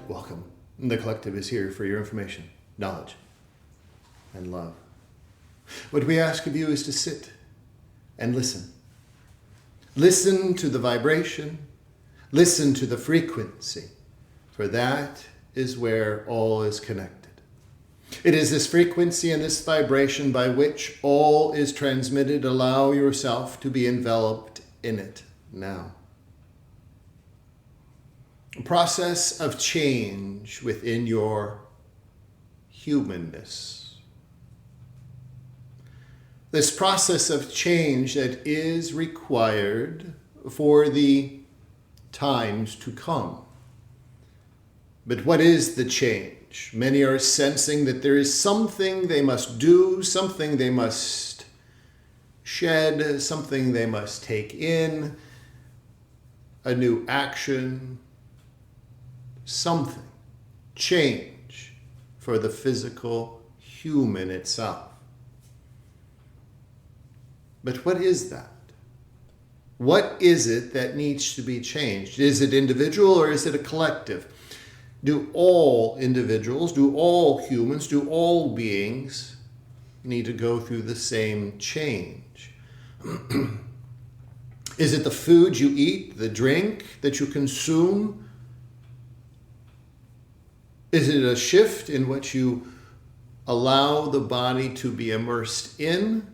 Welcome. The collective is here for your information, knowledge, and love. What we ask of you is to sit and listen. Listen to the vibration. Listen to the frequency, for that is where all is connected. It is this frequency and this vibration by which all is transmitted. Allow yourself to be enveloped in it now. A process of change within your humanness. This process of change that is required for the times to come. But what is the change? Many are sensing that there is something they must do, something they must shed, something they must take in, a new action, something, change for the physical human itself. But what is that? What is it that needs to be changed? Is it individual or is it a collective? Do all individuals, do all humans, do all beings need to go through the same change? Is it the food you eat, the drink that you consume? Is it a shift in what you allow the body to be immersed in?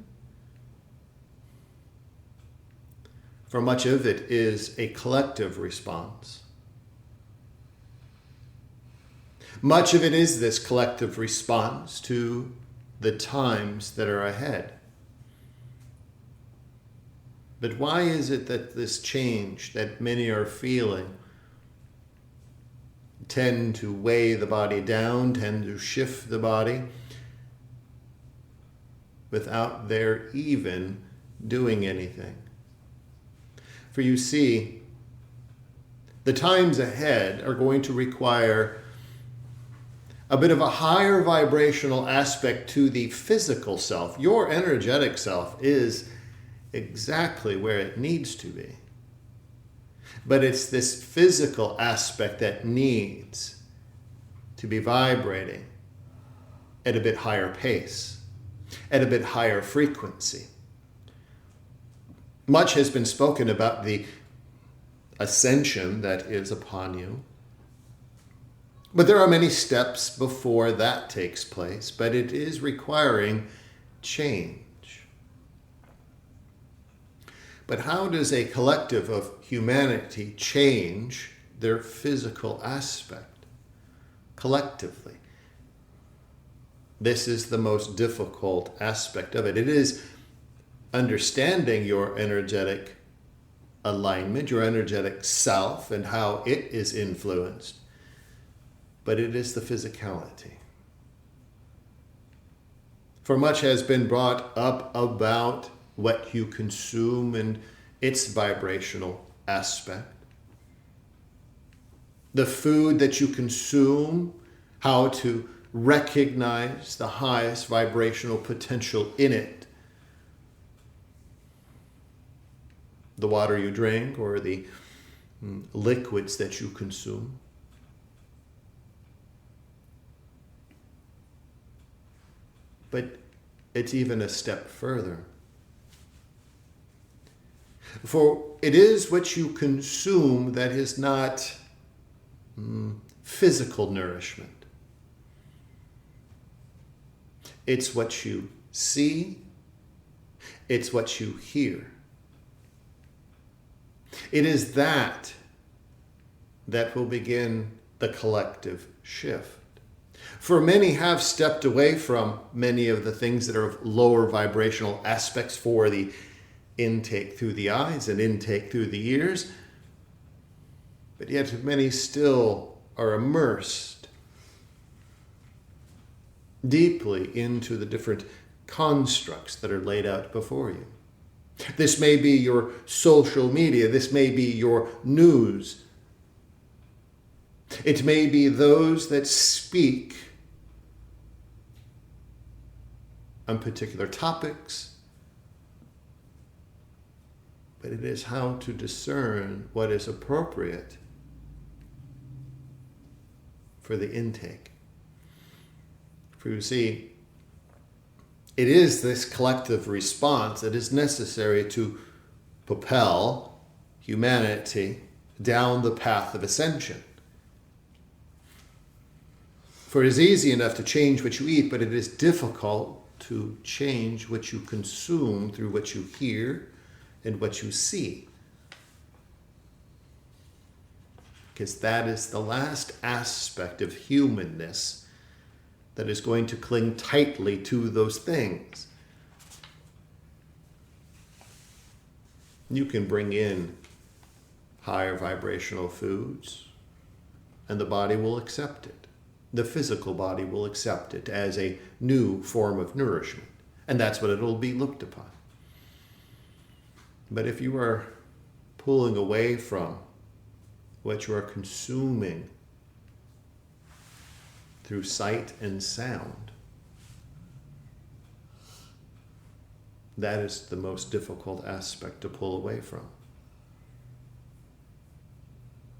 For much of it is a collective response. Much of it is this collective response to the times that are ahead. But why is it that this change that many are feeling tend to weigh the body down, tend to shift the body, without their even doing anything? For you see, the times ahead are going to require a bit of a higher vibrational aspect to the physical self. Your energetic self is exactly where it needs to be. But it's this physical aspect that needs to be vibrating at a bit higher pace, at a bit higher frequency. Much has been spoken about the ascension that is upon you. But there are many steps before that takes place, but it is requiring change. But how does a collective of humanity change their physical aspect collectively? This is the most difficult aspect of it. It is understanding your energetic alignment, your energetic self, and how it is influenced. But it is the physicality. For much has been brought up about what you consume and its vibrational aspect. The food that you consume, how to recognize the highest vibrational potential in it. The water you drink or the liquids that you consume. But it's even a step further. For it is what you consume that is not physical nourishment. It's what you see. It's what you hear. It is that will begin the collective shift. For many have stepped away from many of the things that are of lower vibrational aspects for the intake through the eyes and intake through the ears, but yet many still are immersed deeply into the different constructs that are laid out before you. This may be your social media, this may be your news, it may be those that speak on particular topics, but it is how to discern what is appropriate for the intake. For you see, it is this collective response that is necessary to propel humanity down the path of ascension. For it is easy enough to change what you eat, but it is difficult to change what you consume through what you hear and what you see. Because that is the last aspect of humanness that is going to cling tightly to those things. You can bring in higher vibrational foods, and the body will accept it. The physical body will accept it as a new form of nourishment, and that's what it'll be looked upon. But if you are pulling away from what you are consuming through sight and sound, that is the most difficult aspect to pull away from.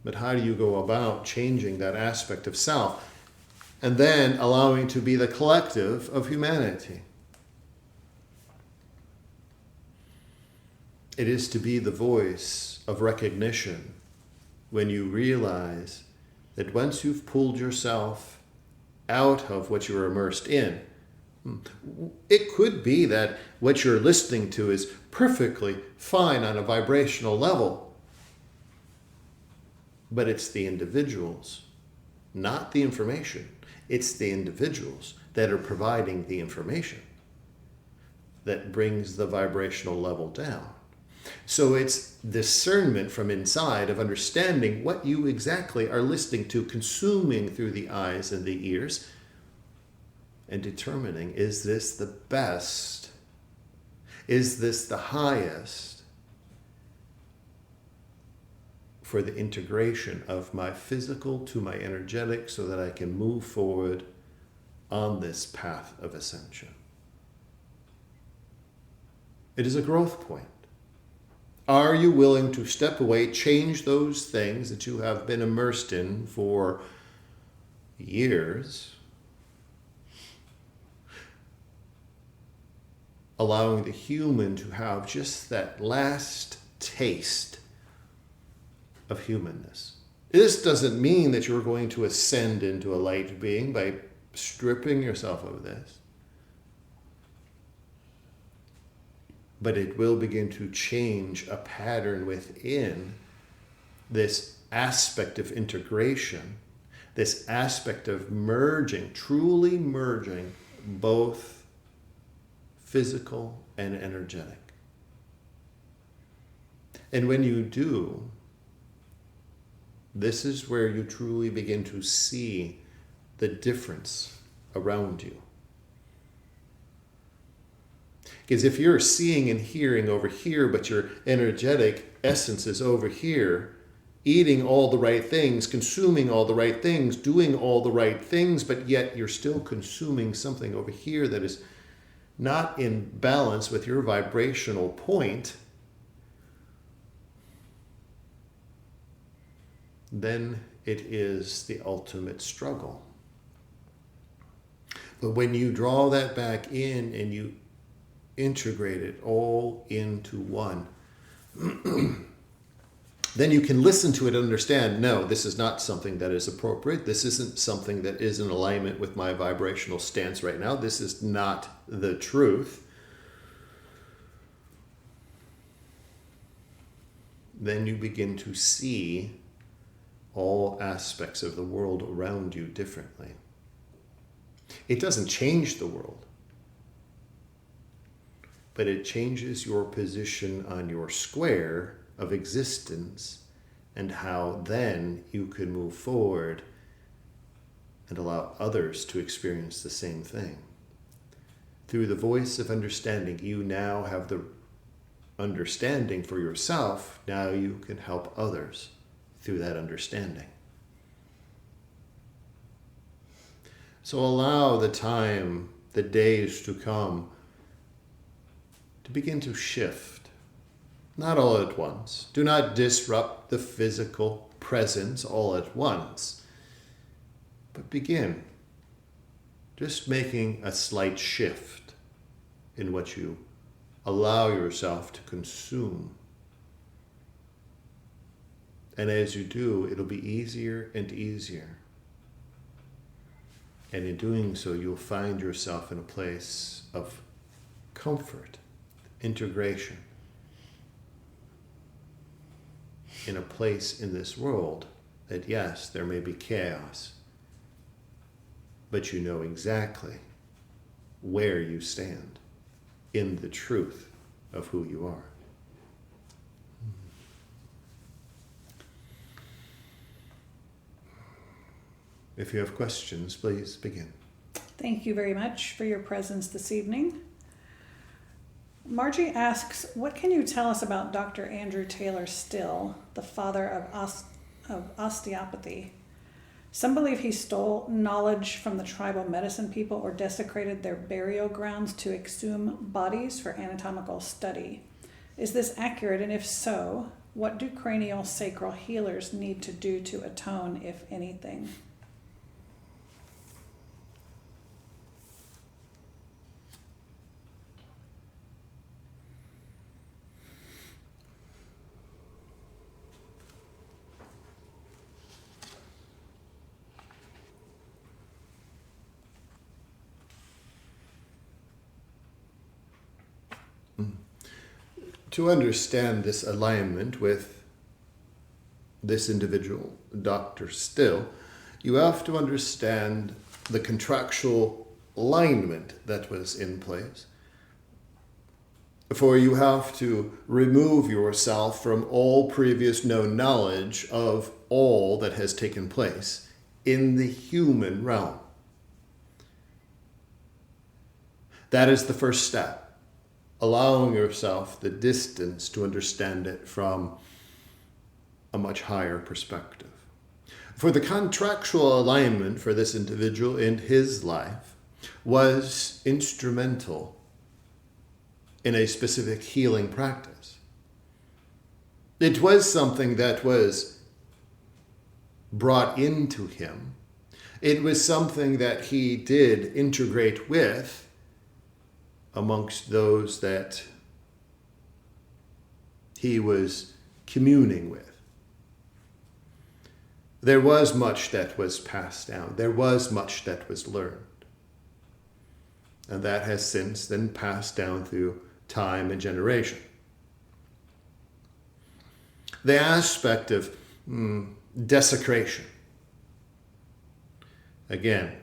But how do you go about changing that aspect of self and then allowing to be the collective of humanity? It is to be the voice of recognition when you realize that once you've pulled yourself out of what you're immersed in, it could be that what you're listening to is perfectly fine on a vibrational level, but it's the individuals, not the information. It's the individuals that are providing the information that brings the vibrational level down. So it's discernment from inside of understanding what you exactly are listening to, consuming through the eyes and the ears, and determining, is this the best? Is this the highest for the integration of my physical to my energetic so that I can move forward on this path of ascension? It is a growth point. Are you willing to step away, change those things that you have been immersed in for years, allowing the human to have just that last taste of humanness? This doesn't mean that you're going to ascend into a light being by stripping yourself of this. But it will begin to change a pattern within this aspect of integration, this aspect of merging, truly merging both physical and energetic. And when you do, this is where you truly begin to see the difference around you. Because if you're seeing and hearing over here, but your energetic essence is over here, eating all the right things, consuming all the right things, doing all the right things, but yet you're still consuming something over here that is not in balance with your vibrational point, then it is the ultimate struggle. But when you draw that back in and you integrate it all into one, then you can listen to it and understand, no, this is not something that is appropriate. This isn't something that is in alignment with my vibrational stance right now. This is not the truth. Then you begin to see all aspects of the world around you differently. It doesn't change the world, but it changes your position on your square of existence and how then you can move forward and allow others to experience the same thing. Through the voice of understanding, you now have the understanding for yourself. Now you can help others through that understanding. So allow the time, the days to come, to begin to shift, not all at once. Do not disrupt the physical presence all at once, But begin just making a slight shift in what you allow yourself to consume. And as you do, it'll be easier and easier. And in doing so, you'll find yourself in a place of comfort, integration, in a place in this world that, yes, there may be chaos, but you know exactly where you stand in the truth of who you are. If you have questions, please begin. Thank you very much for your presence this evening. Margie asks, what can you tell us about Dr. Andrew Taylor Still, the father of osteopathy? Some believe he stole knowledge from the tribal medicine people or desecrated their burial grounds to exhume bodies for anatomical study. Is this accurate? And if so, what do cranial sacral healers need to do to atone, if anything? To understand this alignment with this individual, Dr. Still, you have to understand the contractual alignment that was in place. For you have to remove yourself from all previous known knowledge of all that has taken place in the human realm. That is the first step. Allowing yourself the distance to understand it from a much higher perspective. For the contractual alignment for this individual in his life was instrumental in a specific healing practice. It was something that was brought into him. It was something that he did integrate with amongst those that he was communing with. There was much that was passed down. There was much that was learned. And that has since then passed down through time and generation. The aspect of desecration. Again,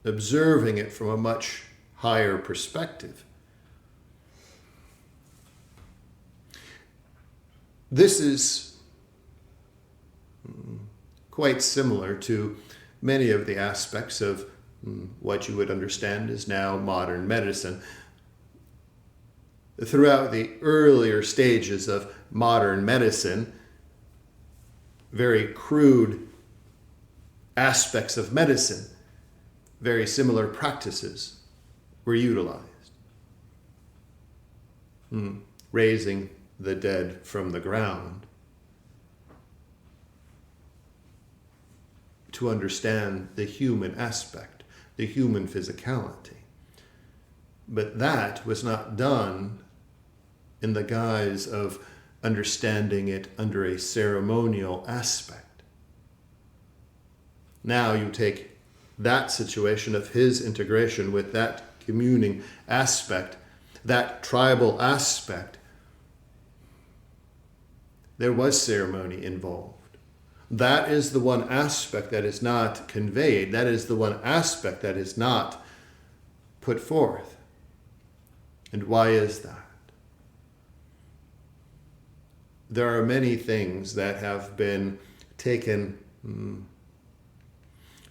observing it from a much higher perspective. This is quite similar to many of the aspects of what you would understand is now modern medicine. Throughout the earlier stages of modern medicine, very crude aspects of medicine, very similar practices were utilized. Raising the dead from the ground. To understand the human aspect, the human physicality. But that was not done in the guise of understanding it under a ceremonial aspect. Now you take that situation of his integration with that communing aspect, that tribal aspect. There was ceremony involved. That is the one aspect that is not conveyed. That is the one aspect that is not put forth. And why is that? There are many things that have been taken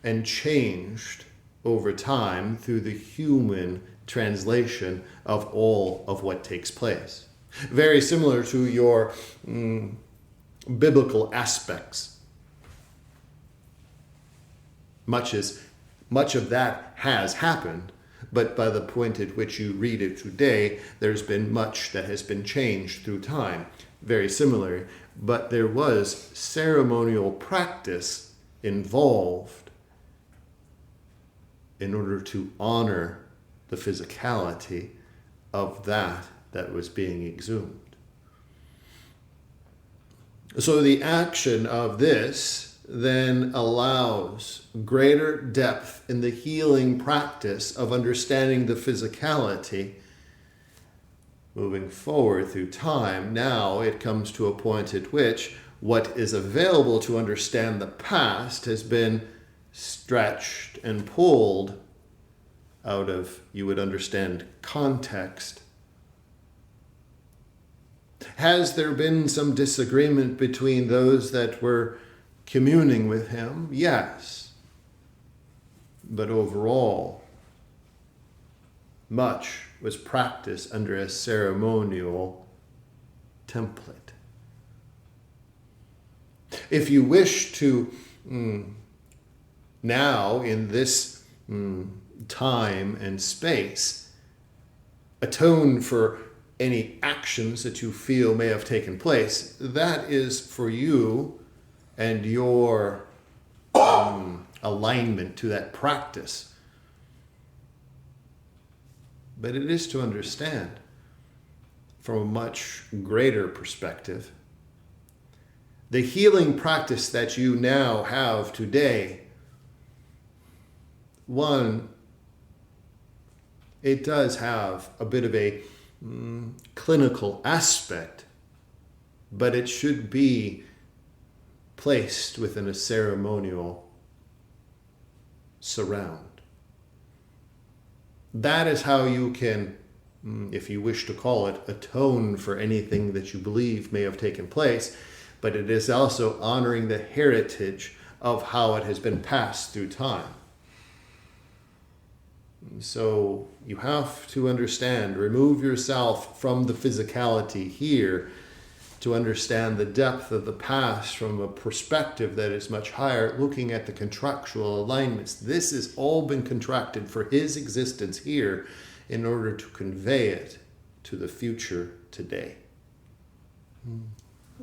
and changed over time through the human translation of all of what takes place. Very similar to your biblical aspects. Much of that has happened, but by the point at which you read it today, there's been much that has been changed through time. Very similar, but there was ceremonial practice involved in order to honor the physicality of that was being exhumed. So the action of this then allows greater depth in the healing practice of understanding the physicality. Moving forward through time, now it comes to a point at which what is available to understand the past has been stretched and pulled out of, you would understand, context. Has there been some disagreement between those that were communing with him? Yes. But overall, much was practiced under a ceremonial template. If you wish to now, in this time and space, atone for any actions that you feel may have taken place, that is for you and your alignment to that practice. But it is to understand from a much greater perspective, the healing practice that you now have today, one, it does have a bit of a clinical aspect, but it should be placed within a ceremonial surround. That is how you can, if you wish to call it, atone for anything that you believe may have taken place, but it is also honoring the heritage of how it has been passed through time. So you have to understand, remove yourself from the physicality here to understand the depth of the past from a perspective that is much higher, looking at the contractual alignments. This has all been contracted for his existence here in order to convey it to the future today.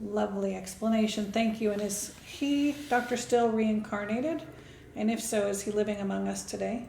Lovely explanation. Thank you. And is he, Dr. Still, reincarnated? And if so, is he living among us today?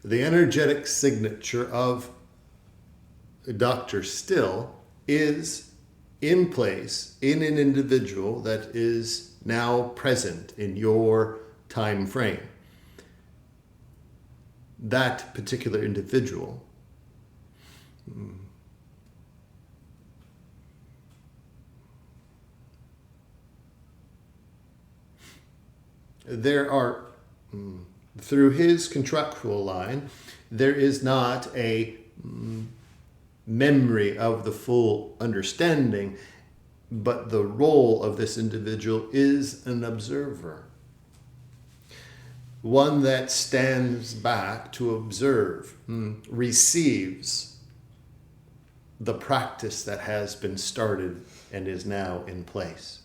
The energetic signature of Dr. Still is in place in an individual that is now present in your time frame. That particular individual there are through his contractual line, there is not a memory of the full understanding, but the role of this individual is an observer. One that stands back to observe, receives the practice that has been started and is now in place.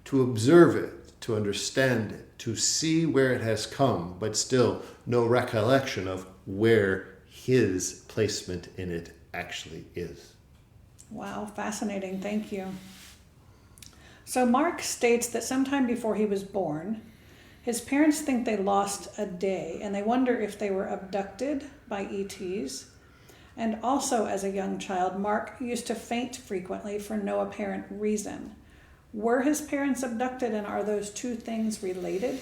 To observe it, to understand it, to see where it has come, but still no recollection of where his placement in it actually is. Wow, fascinating. Thank you. So Mark states that sometime before he was born, his parents think they lost a day, and they wonder if they were abducted by ETs. And also, as a young child, Mark used to faint frequently for no apparent reason. Were his parents abducted, and are those two things related?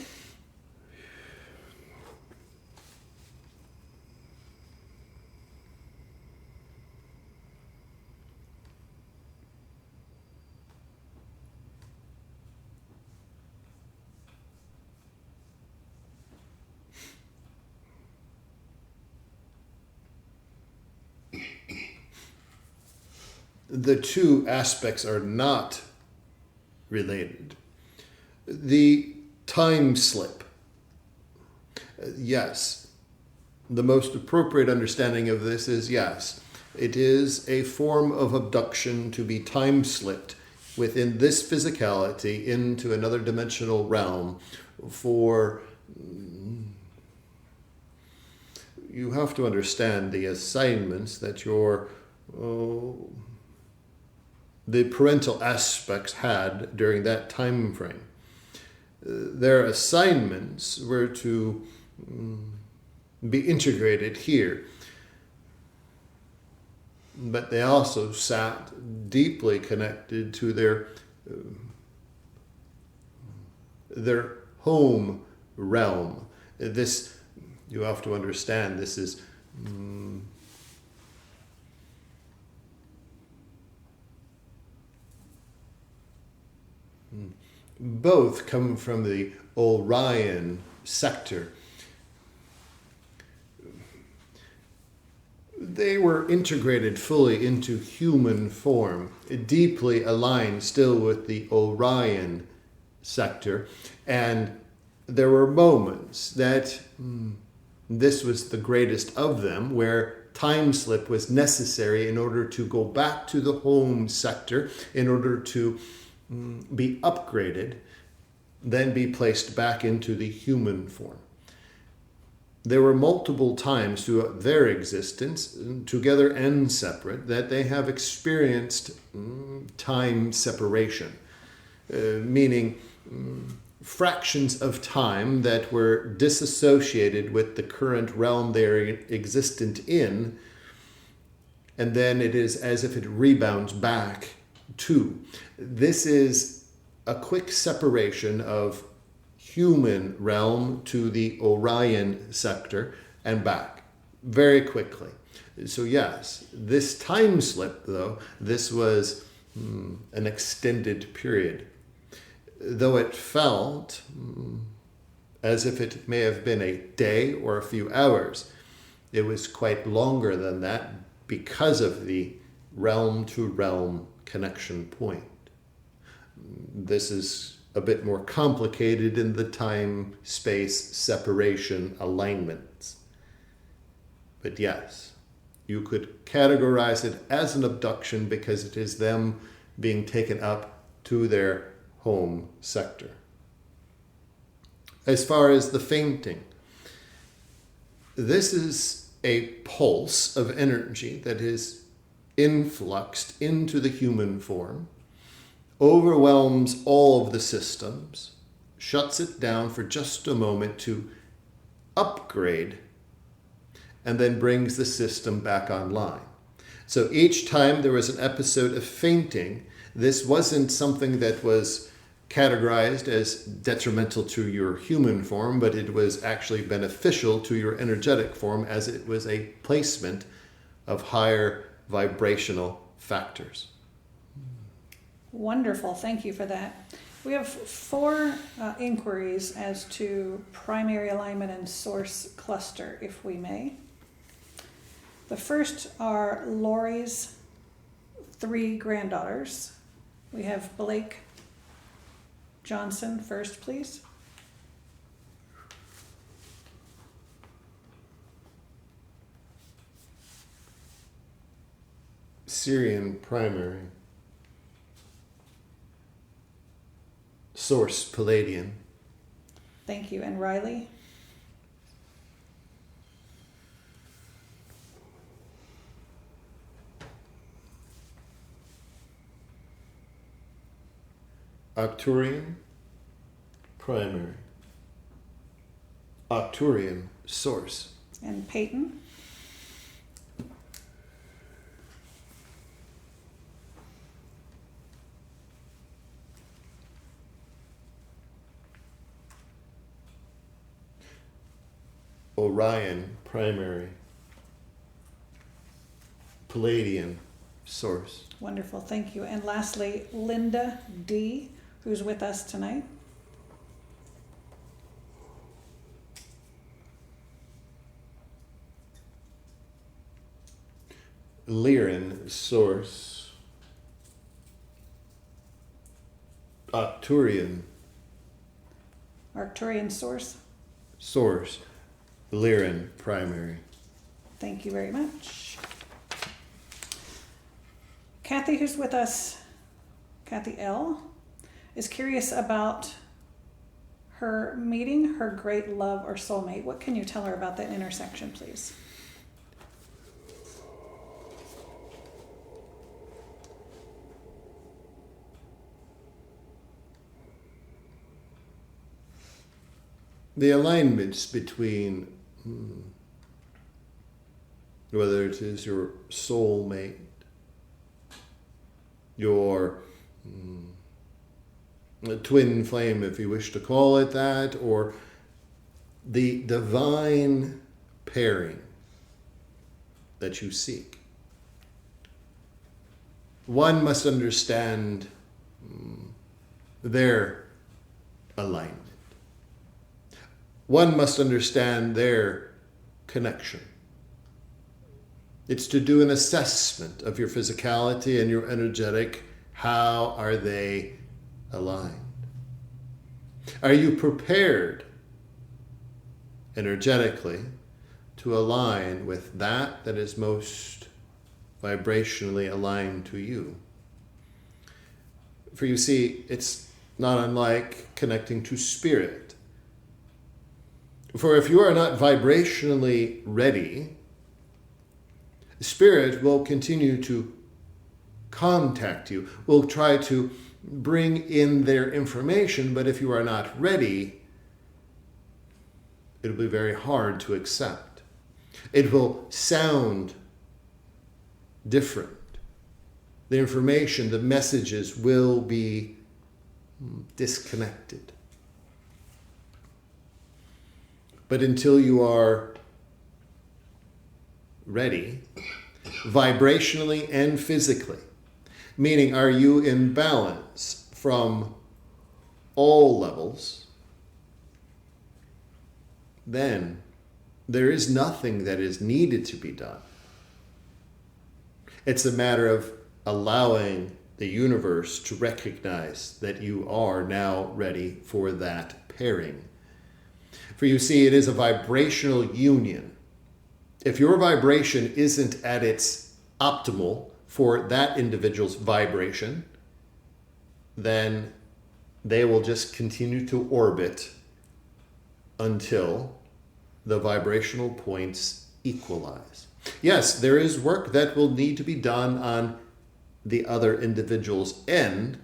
The two aspects are not related. The time slip, yes. The most appropriate understanding of this is yes. It is a form of abduction to be time slipped within this physicality into another dimensional realm for... You have to understand the assignments that the parental aspects had during that time frame. Their assignments were to be integrated here. But they also sat deeply connected to their home realm. This, you have to understand, this is both come from the Orion sector. They were integrated fully into human form, deeply aligned still with the Orion sector. And there were moments that this was the greatest of them, where time slip was necessary in order to go back to the home sector, in order to be upgraded, then be placed back into the human form. There were multiple times throughout their existence, together and separate, that they have experienced time separation, meaning fractions of time that were disassociated with the current realm they're existent in, and then it is as if it rebounds back to. This is a quick separation of human realm to the Orion sector and back very quickly. So yes, this time slip, though, this was an extended period. Though it felt as if it may have been a day or a few hours, it was quite longer than that because of the realm-to-realm connection point. This is a bit more complicated in the time-space separation alignments. But yes, you could categorize it as an abduction because it is them being taken up to their home sector. As far as the fainting, this is a pulse of energy that is influxed into the human form, overwhelms all of the systems, shuts it down for just a moment to upgrade, and then brings the system back online. So each time there was an episode of fainting, this wasn't something that was categorized as detrimental to your human form, but it was actually beneficial to your energetic form, as it was a placement of higher vibrational factors. Wonderful. Thank you for that. We have 4 inquiries as to primary alignment and source cluster, if we may. The first are Lori's 3 granddaughters. We have Blake Johnson first, please. Syrian primary. Source Palladian. Thank you. And Riley? Arcturian primary. Arcturian source. And Peyton? Orion primary. Palladian source. Wonderful. Thank you. And lastly, Linda D., who's with us tonight. Lyran source. Arcturian source. source. Lyran primary. Thank you very much. Kathy, who's with us Kathy L., is curious about her meeting her great love or soulmate. What can you tell her about that intersection, please? The alignments between whether it is your soulmate, your twin flame, if you wish to call it that, or the divine pairing that you seek. One must understand their alignment. One must understand their connection. It's to do an assessment of your physicality and your energetic. How are they aligned? Are you prepared energetically to align with that is most vibrationally aligned to you? For you see, it's not unlike connecting to spirit. For if you are not vibrationally ready, spirit will continue to contact you, will try to bring in their information, but if you are not ready, it'll be very hard to accept. It will sound different. The information, the messages will be disconnected. But until you are ready, vibrationally and physically, meaning are you in balance from all levels, then there is nothing that is needed to be done. It's a matter of allowing the universe to recognize that you are now ready for that pairing. For you see, it is a vibrational union. If your vibration isn't at its optimal for that individual's vibration, then they will just continue to orbit until the vibrational points equalize. Yes, there is work that will need to be done on the other individual's end,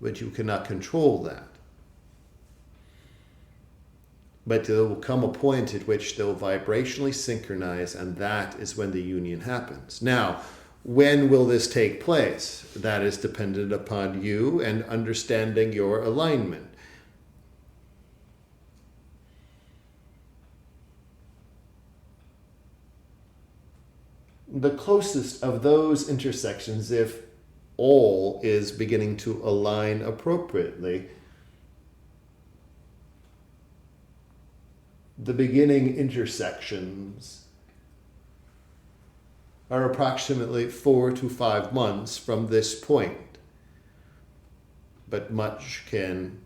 but you cannot control that. But there will come a point at which they'll vibrationally synchronize, and that is when the union happens. Now, when will this take place? That is dependent upon you and understanding your alignment. The closest of those intersections, if all is beginning to align appropriately, the beginning intersections are approximately 4 to 5 months from this point. But much can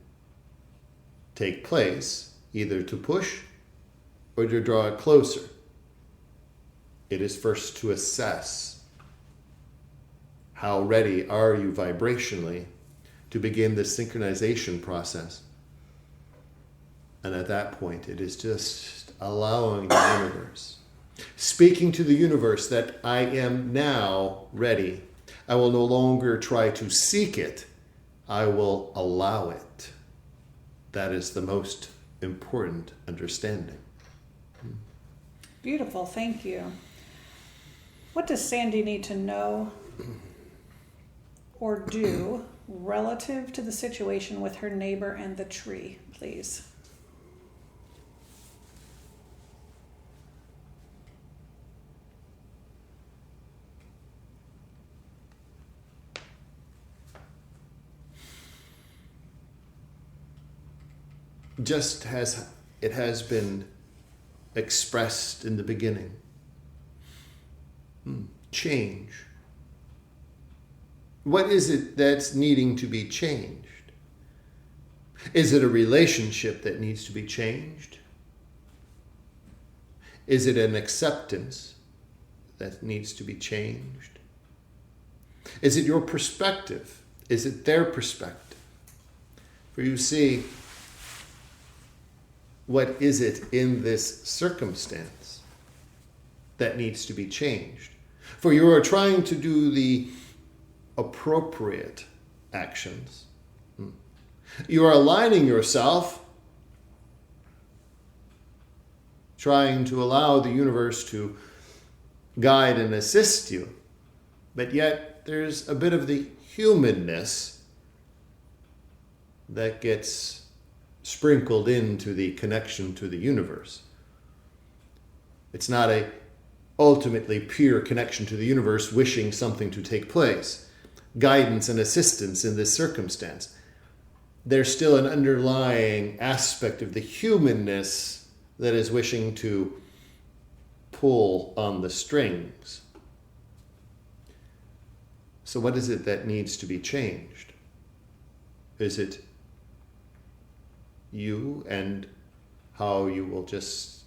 take place, either to push or to draw it closer. It is first to assess how ready are you vibrationally to begin the synchronization process. And at that point, it is just allowing the universe, speaking to the universe that I am now ready. I will no longer try to seek it. I will allow it. That is the most important understanding. Beautiful, thank you. What does Sandy need to know or do relative to the situation with her neighbor and the tree, please? Just as it has been expressed in the beginning. Change. What is it that's needing to be changed? Is it a relationship that needs to be changed? Is it an acceptance that needs to be changed? Is it your perspective? Is it their perspective? For you see, what is it in this circumstance that needs to be changed? For you are trying to do the appropriate actions. You are aligning yourself, trying to allow the universe to guide and assist you, but yet there's a bit of the humanness that gets sprinkled into the connection to the universe. It's not a ultimately pure connection to the universe wishing something to take place, guidance and assistance in this circumstance. There's still an underlying aspect of the humanness that is wishing to pull on the strings. So what is it that needs to be changed? Is it you and how you will just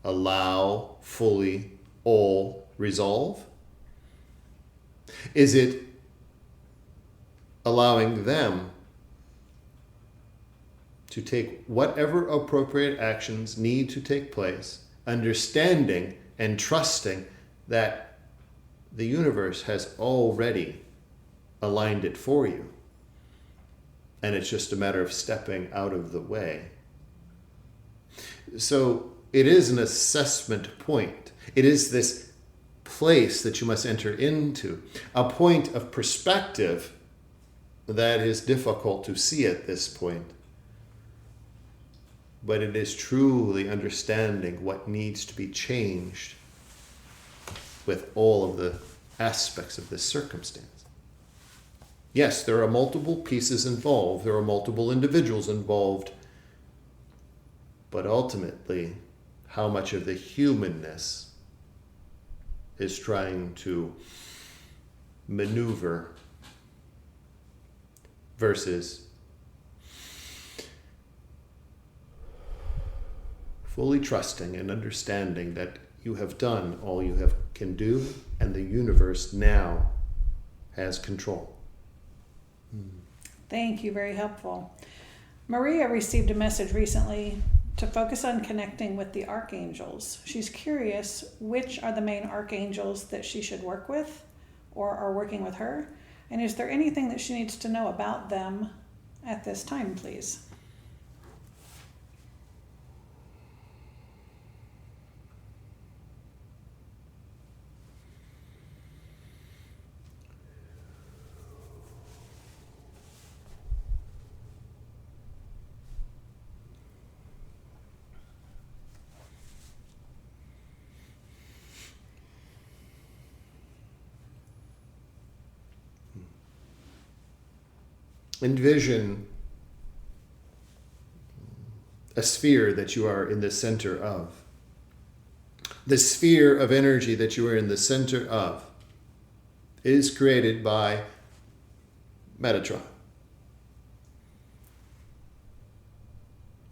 allow fully all resolve? Is it allowing them to take whatever appropriate actions need to take place, understanding and trusting that the universe has already aligned it for you, and it's just a matter of stepping out of the way? So it is an assessment point. It is this place that you must enter into, a point of perspective that is difficult to see at this point. But it is truly understanding what needs to be changed with all of the aspects of this circumstance. Yes, there are multiple pieces involved. There are multiple individuals involved. But ultimately, how much of the humanness is trying to maneuver versus fully trusting and understanding that you have done all you can do, and the universe now has control. Thank you, very helpful. Maria received a message recently to focus on connecting with the archangels. She's curious which are the main archangels that she should work with or are working with her, and is there anything that she needs to know about them at this time, please? Envision a sphere that you are in the center of. The sphere of energy that you are in the center of is created by Metatron.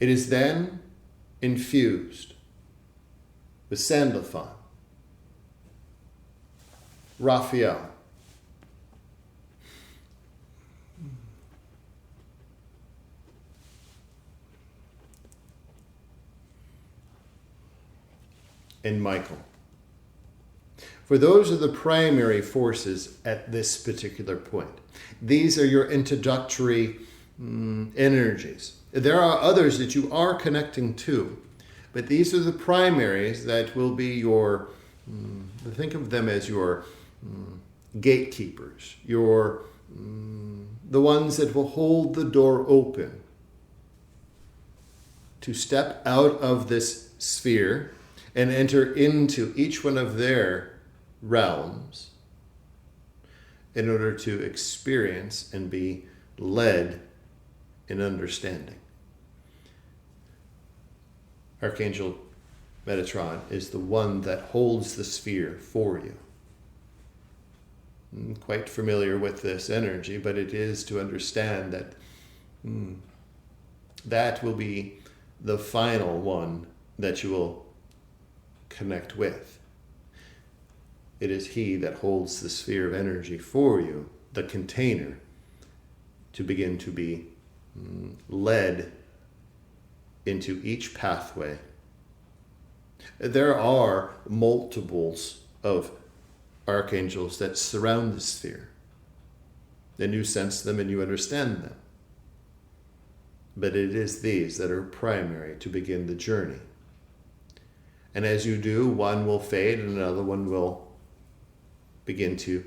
It is then infused with Sandalphon, Raphael, and Michael. For those are the primary forces at this particular point. These are your introductory energies. There are others that you are connecting to, but these are the primaries that will be your, think of them as your gatekeepers, your the ones that will hold the door open to step out of this sphere and enter into each one of their realms in order to experience and be led in understanding. Archangel Metatron is the one that holds the sphere for you. I'm quite familiar with this energy, but it is to understand that that will be the final one that you will connect with. It is he that holds the sphere of energy for you, the container, to begin to be led into each pathway. There are multiples of archangels that surround the sphere. Then you sense them and you understand them. But it is these that are primary to begin the journey. And as you do, one will fade and another one will begin to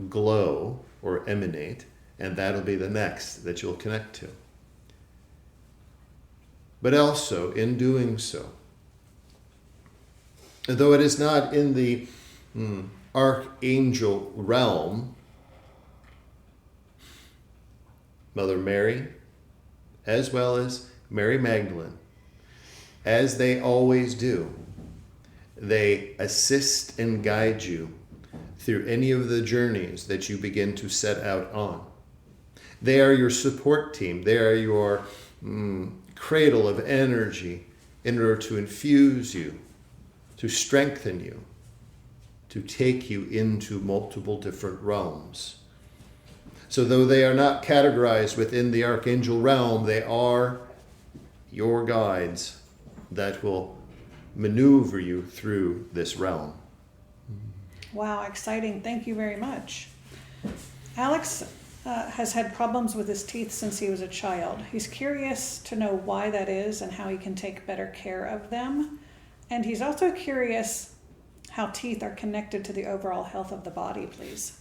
glow or emanate, and that'll be the next that you'll connect to. But also, in doing so, though it is not in the archangel realm, Mother Mary, as well as Mary Magdalene, as they always do, they assist and guide you through any of the journeys that you begin to set out on. They are your support team. They are your cradle of energy in order to infuse you, to strengthen you, to take you into multiple different realms. So though they are not categorized within the archangel realm, they are your guides that will maneuver you through this realm. Wow, exciting. Thank you very much. Alex has had problems with his teeth since he was a child. He's curious to know why that is and how he can take better care of them. And he's also curious how teeth are connected to the overall health of the body, please.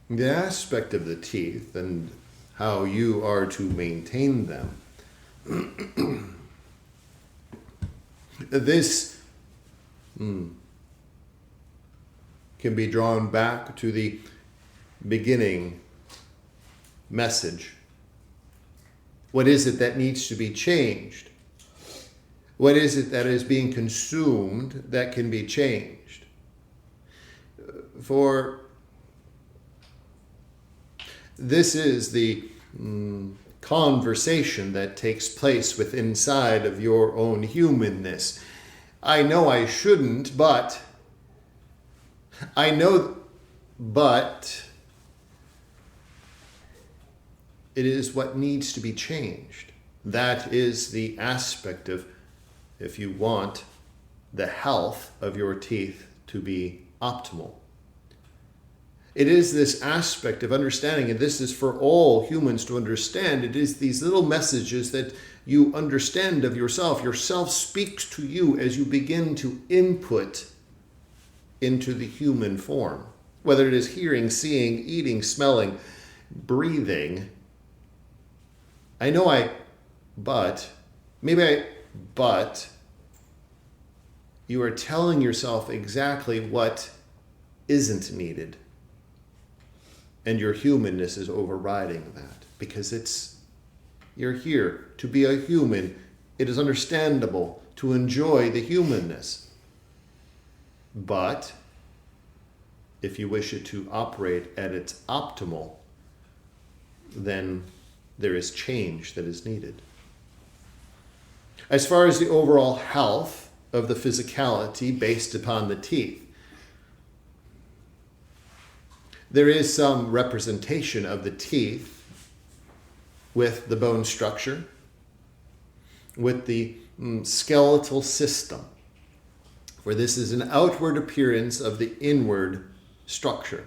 The aspect of the teeth and how you are to maintain them, this can be drawn back to the beginning message. What is it that needs to be changed? What is it that is being consumed that can be changed? For this is the conversation that takes place within inside of your own humanness. I know I shouldn't, but it is what needs to be changed. That is the aspect of, if you want the health of your teeth to be optimal. It is this aspect of understanding, and this is for all humans to understand. It is these little messages that you understand of yourself. Yourself speaks to you as you begin to input into the human form. Whether it is hearing, seeing, eating, smelling, breathing. But you are telling yourself exactly what isn't needed. And your humanness is overriding that because you're here to be a human. It is understandable to enjoy the humanness. But if you wish it to operate at its optimal, then there is change that is needed. As far as the overall health of the physicality based upon the teeth, there is some representation of the teeth with the bone structure, with the skeletal system, for this is an outward appearance of the inward structure.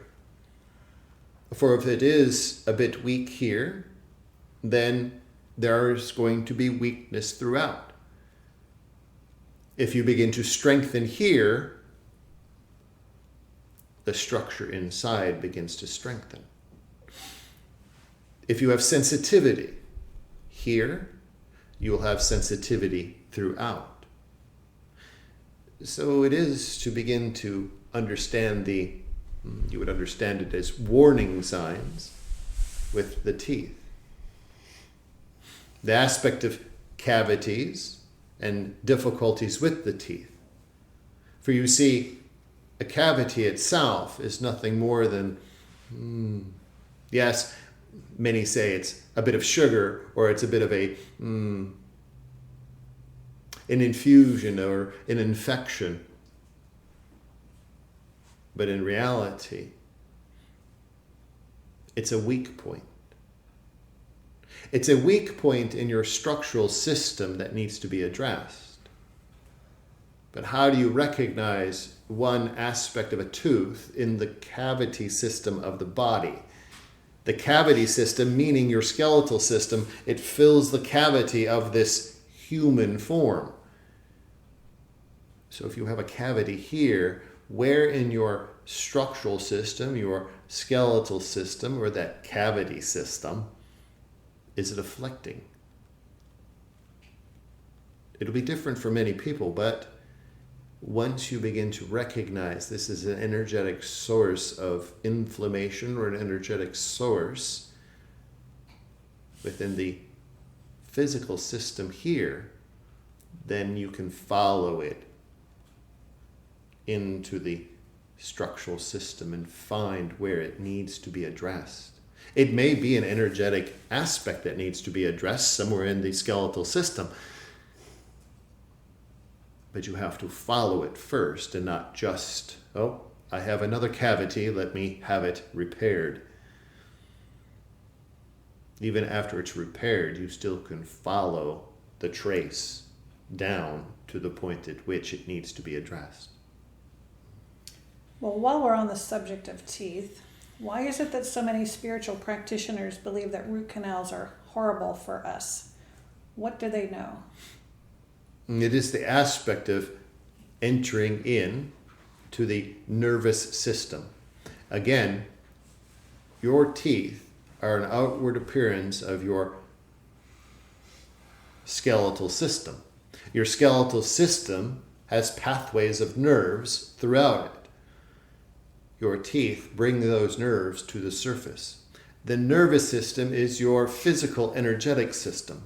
For if it is a bit weak here, then there is going to be weakness throughout. If you begin to strengthen here, the structure inside begins to strengthen. If you have sensitivity here, you will have sensitivity throughout. So it is to begin to understand you would understand it as warning signs with the teeth. The aspect of cavities and difficulties with the teeth. For you see, a cavity itself is nothing more than, yes, many say it's a bit of sugar, or it's a bit of an infusion or an infection. But in reality, it's a weak point. It's a weak point in your structural system that needs to be addressed. But how do you recognize one aspect of a tooth in the cavity system of the body? The cavity system, meaning your skeletal system, it fills the cavity of this human form. So if you have a cavity here, where in your structural system, your skeletal system, or that cavity system, is it afflicting? It'll be different for many people, but once you begin to recognize this is an energetic source of inflammation or an energetic source within the physical system here, then you can follow it into the structural system and find where it needs to be addressed. It may be an energetic aspect that needs to be addressed somewhere in the skeletal system, but you have to follow it first and not just, oh, I have another cavity, let me have it repaired. Even after it's repaired, you still can follow the trace down to the point at which it needs to be addressed. Well, while we're on the subject of teeth, why is it that so many spiritual practitioners believe that root canals are horrible for us? What do they know? It is the aspect of entering in to the nervous system. Again, your teeth are an outward appearance of your skeletal system. Your skeletal system has pathways of nerves throughout it. Your teeth bring those nerves to the surface. The nervous system is your physical energetic system.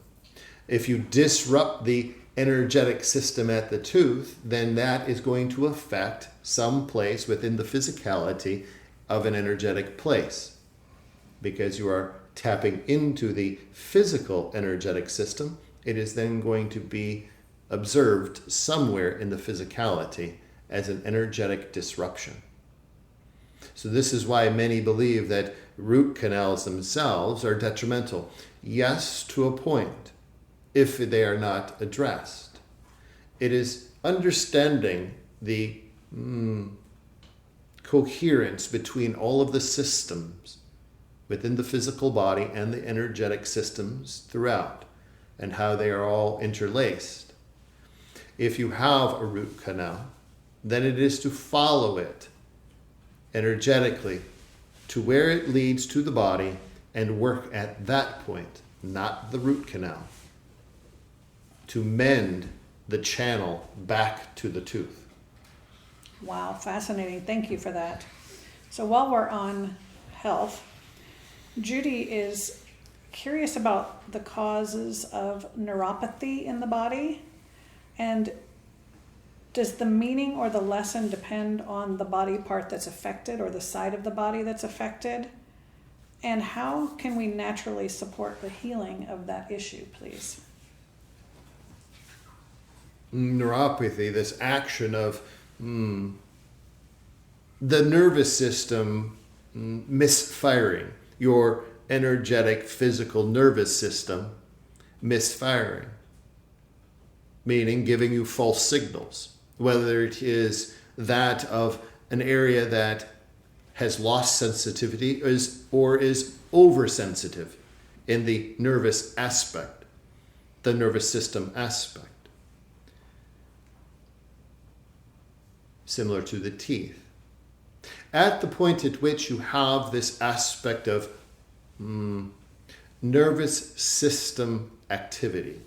If you disrupt the energetic system at the tooth, then that is going to affect some place within the physicality of an energetic place, because you are tapping into the physical energetic system. It is then going to be observed somewhere in the physicality as an energetic disruption. So this is why many believe that root canals themselves are detrimental. Yes, to a point, if they are not addressed. It is understanding the coherence between all of the systems within the physical body and the energetic systems throughout, and how they are all interlaced. If you have a root canal, then it is to follow it energetically to where it leads to the body and work at that point, not the root canal, to mend the channel back to the tooth. Wow, fascinating. Thank you for that. So while we're on health, Judy is curious about the causes of neuropathy in the body, and does the meaning or the lesson depend on the body part that's affected or the side of the body that's affected? And how can we naturally support the healing of that issue, please? Neuropathy, this action of the nervous system misfiring, your energetic physical nervous system misfiring, meaning giving you false signals, whether it is that of an area that has lost sensitivity or is oversensitive in the nervous aspect, the nervous system aspect. Similar to the teeth. At the point at which you have this aspect of nervous system activity,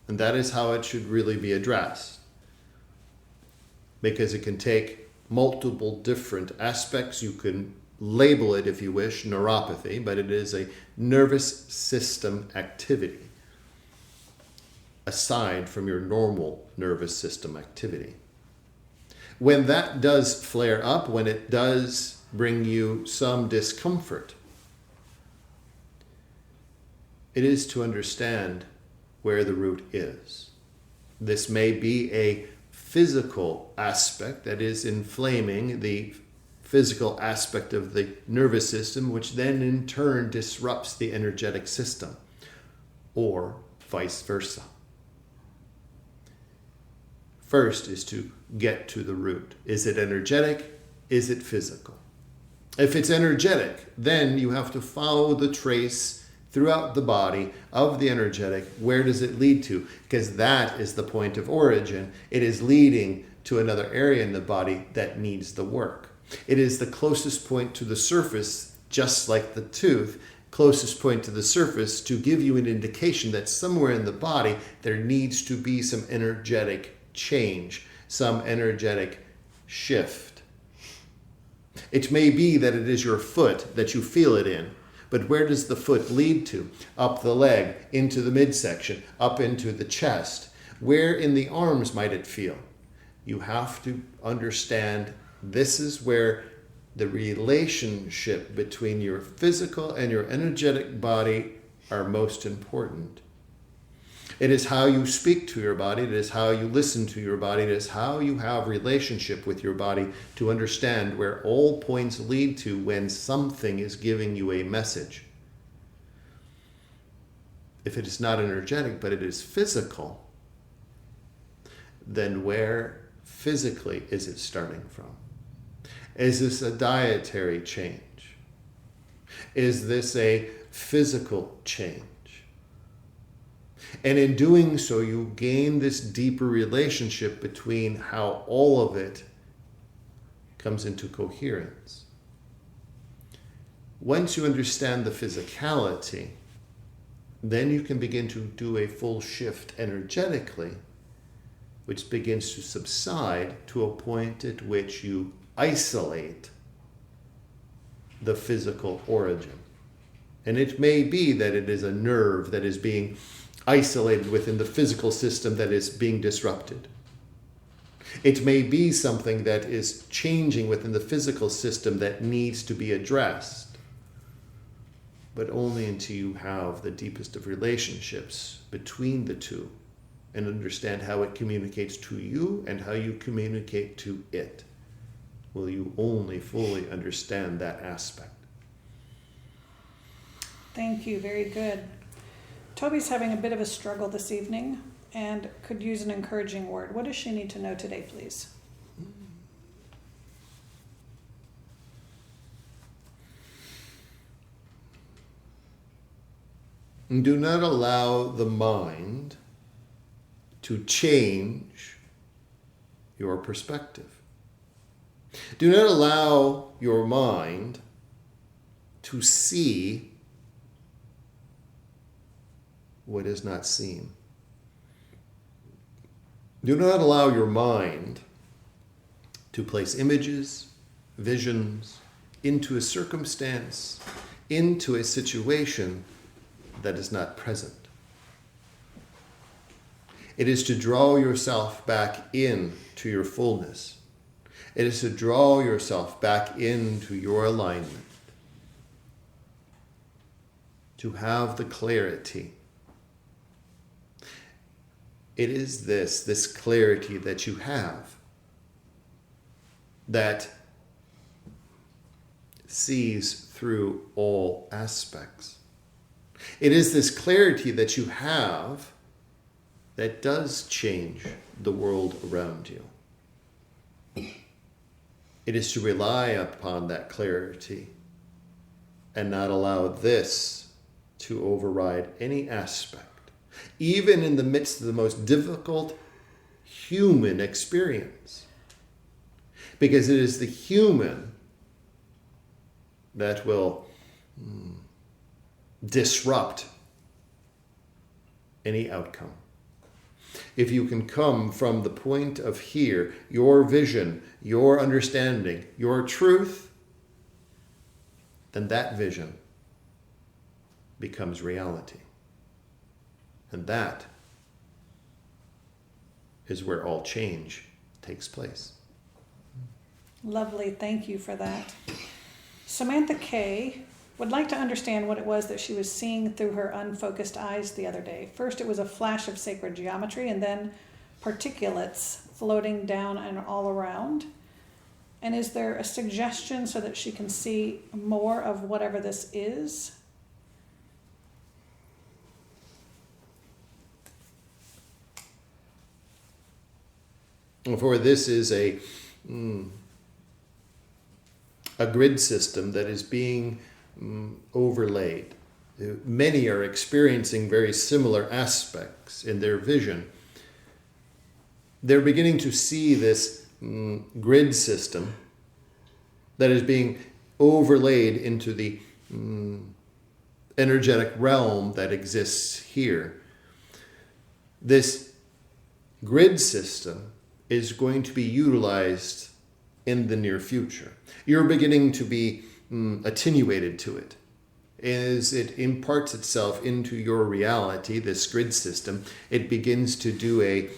and that is how it should really be addressed, because it can take multiple different aspects. You can label it, if you wish, neuropathy, but it is a nervous system activity aside from your normal nervous system activity. When that does flare up, when it does bring you some discomfort, It is to understand where the root is. This may be a physical aspect that is inflaming the physical aspect of the nervous system, which then in turn disrupts the energetic system, or vice versa. First is to get to the root. Is it energetic? Is it physical? If it's energetic, then you have to follow the trace throughout the body of the energetic. Where does it lead to? Because that is the point of origin. It is leading to another area in the body that needs the work. It is the closest point to the surface, just like the tooth, closest point to the surface to give you an indication that somewhere in the body there needs to be some energetic change, some energetic shift. It may be that it is your foot that you feel it in, but where does the foot lead to? Up the leg, into the midsection, up into the chest. Where in the arms might it feel? You have to understand this is where the relationship between your physical and your energetic body are most important. It is how you speak to your body. It is how you listen to your body. It is how you have relationship with your body to understand where all points lead to when something is giving you a message. If it is not energetic, but it is physical, then where physically is it starting from? Is this a dietary change? Is this a physical change? And in doing so, you gain this deeper relationship between how all of it comes into coherence. Once you understand the physicality, then you can begin to do a full shift energetically, which begins to subside to a point at which you isolate the physical origin. And it may be that it is a nerve that is being isolated within the physical system that is being disrupted. It may be something that is changing within the physical system that needs to be addressed, but only until you have the deepest of relationships between the two and understand how it communicates to you and how you communicate to it, will you only fully understand that aspect. Thank you. Very good. Toby's having a bit of a struggle this evening and could use an encouraging word. What does she need to know today, please? Do not allow the mind to change your perspective. Do not allow your mind to see what is not seen. Do not allow your mind to place images, visions into a circumstance, into a situation that is not present. It is to draw yourself back into your fullness. It is to draw yourself back into your alignment. To have the clarity. It is this clarity that you have that sees through all aspects. It is this clarity that you have that does change the world around you. It is to rely upon that clarity and not allow this to override any aspect, even in the midst of the most difficult human experience. Because it is the human that will disrupt any outcome. If you can come from the point of here, your vision, your understanding, your truth, then that vision becomes reality. And that is where all change takes place. Lovely. Thank you for that. Samantha K would like to understand what it was that she was seeing through her unfocused eyes the other day. First, it was a flash of sacred geometry, and then particulates floating down and all around. And is there a suggestion so that she can see more of whatever this is? For this is a grid system that is being overlaid. Many are experiencing very similar aspects in their vision. They're beginning to see this grid system that is being overlaid into the energetic realm that exists here. This grid system is going to be utilized in the near future. You're beginning to be attenuated to it. As it imparts itself into your reality, this grid system, it begins to do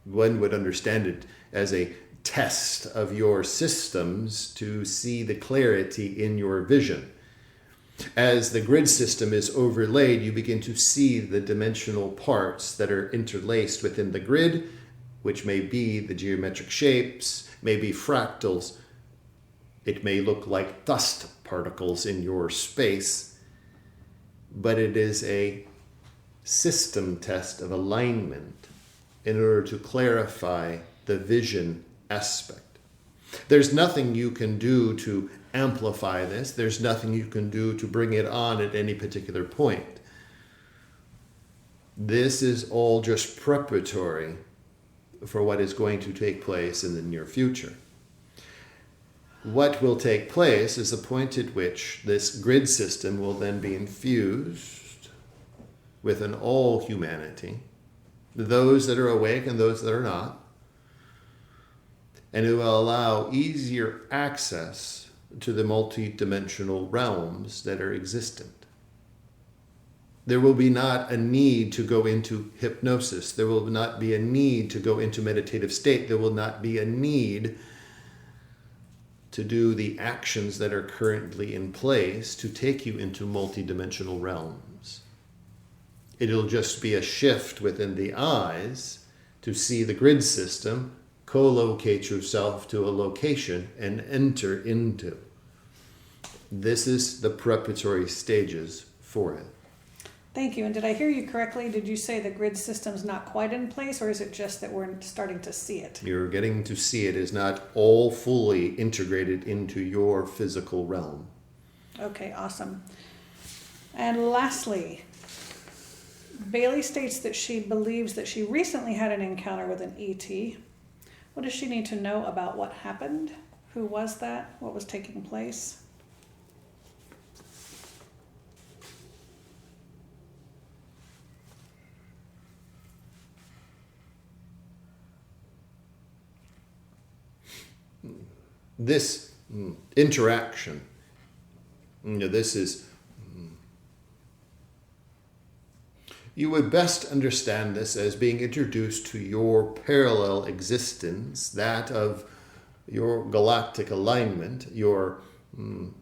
one would understand it as a test of your systems to see the clarity in your vision. As the grid system is overlaid, you begin to see the dimensional parts that are interlaced within the grid, which may be the geometric shapes, may be fractals. It may look like dust particles in your space, but it is a system test of alignment in order to clarify the vision aspect. There's nothing you can do to amplify this. There's nothing you can do to bring it on at any particular point. This is all just preparatory for what is going to take place in the near future. What will take place is the point at which this grid system will then be infused with an all humanity, those that are awake and those that are not, and it will allow easier access to the multidimensional realms that are existent. There will be not a need to go into hypnosis. There will not be a need to go into meditative state. There will not be a need to do the actions that are currently in place to take you into multidimensional realms. It'll just be a shift within the eyes to see the grid system, co-locate yourself to a location, and enter into. This is the preparatory stages for it. Thank you. And did I hear you correctly? Did you say the grid system's not quite in place, or is it just that we're starting to see it? You're getting to see it is not all fully integrated into your physical realm. Okay, awesome. And lastly, Bailey states that she believes that she recently had an encounter with an ET. What does she need to know about what happened? Who was that? What was taking place? This interaction, this is, you would best understand this as being introduced to your parallel existence, that of your galactic alignment, your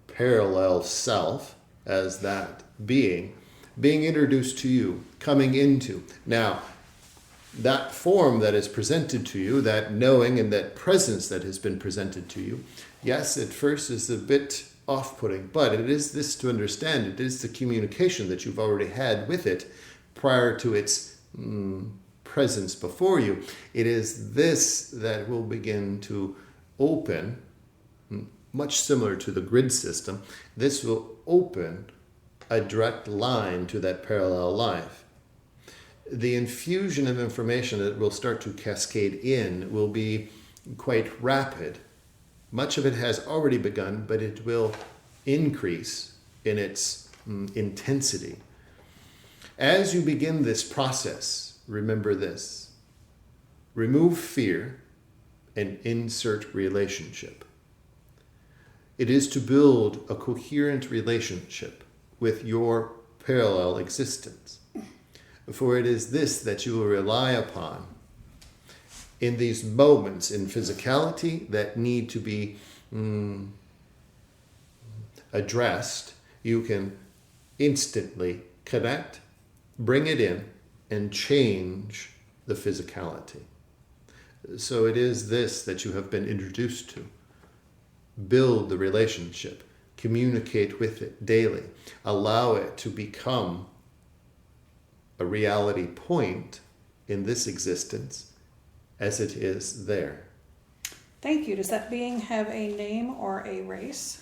parallel self as that being introduced to you, coming into. Now, that form that is presented to you, that knowing and that presence that has been presented to you, yes, at first is a bit off-putting, but it is this to understand. It is the communication that you've already had with it prior to its presence before you. It is this that will begin to open, much similar to the grid system. This will open a direct line to that parallel life. The infusion of information that will start to cascade in will be quite rapid. Much of it has already begun, but it will increase in its intensity. As you begin this process, remember this: remove fear and insert relationship. It is to build a coherent relationship with your parallel existence. For it is this that you will rely upon in these moments in physicality that need to be addressed, you can instantly connect, bring it in, and change the physicality. So it is this that you have been introduced to. Build the relationship. Communicate with it daily. Allow it to become a reality point in this existence as it is there. Thank you. Does that being have a name or a race?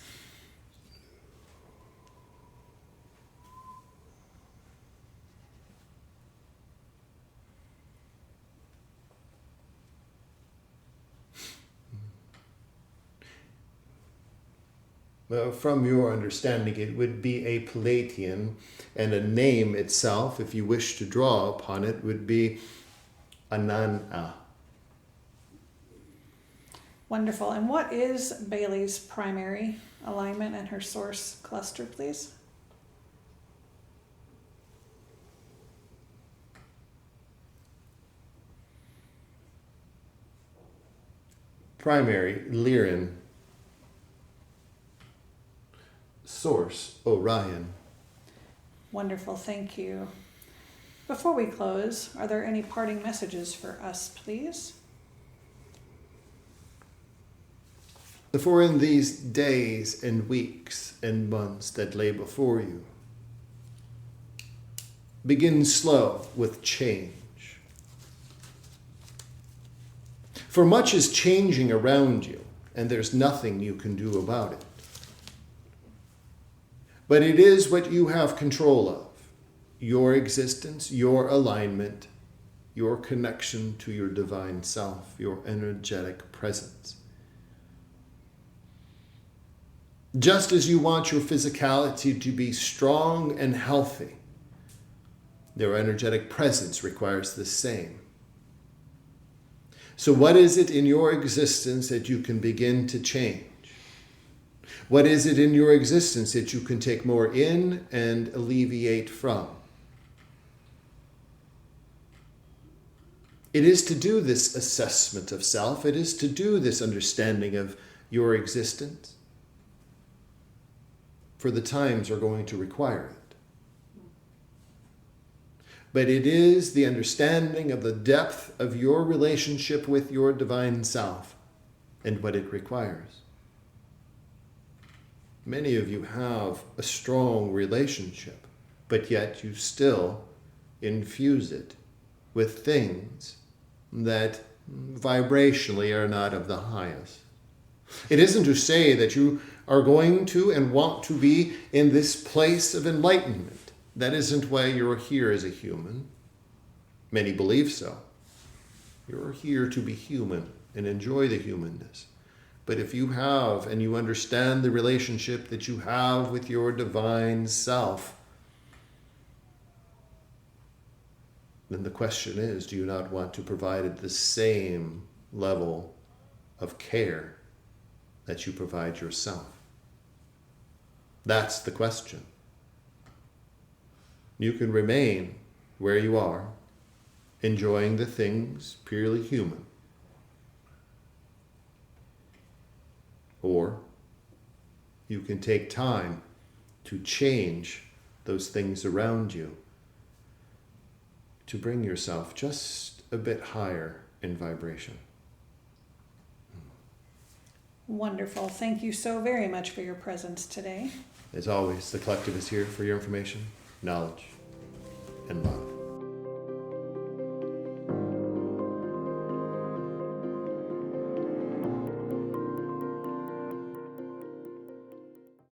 Well, from your understanding, it would be a Palladian, and a name itself, if you wish to draw upon it, would be Anana. Wonderful. And what is Bailey's primary alignment and her source cluster, please? Primary, Lyran. Source, Orion. Wonderful. Thank you. Before we close, are there any parting messages for us, please? For in these days and weeks and months that lay before you, begin slow with change. For much is changing around you, and there's nothing you can do about it. But it is what you have control of, your existence, your alignment, your connection to your divine self, your energetic presence. Just as you want your physicality to be strong and healthy, their energetic presence requires the same. So what is it in your existence that you can begin to change? What is it in your existence that you can take more in and alleviate from? It is to do this assessment of self. It is to do this understanding of your existence. For the times are going to require it. But it is the understanding of the depth of your relationship with your divine self and what it requires. Many of you have a strong relationship, but yet you still infuse it with things that vibrationally are not of the highest. It isn't to say that you are going to and want to be in this place of enlightenment. That isn't why you're here as a human. Many believe so. You're here to be human and enjoy the humanness. But if you have and you understand the relationship that you have with your divine self, then the question is, do you not want to provide the same level of care that you provide yourself? That's the question. You can remain where you are, enjoying the things purely human. Or you can take time to change those things around you to bring yourself just a bit higher in vibration. Wonderful. Thank you so very much for your presence today. As always, the collective is here for your information, knowledge, and love.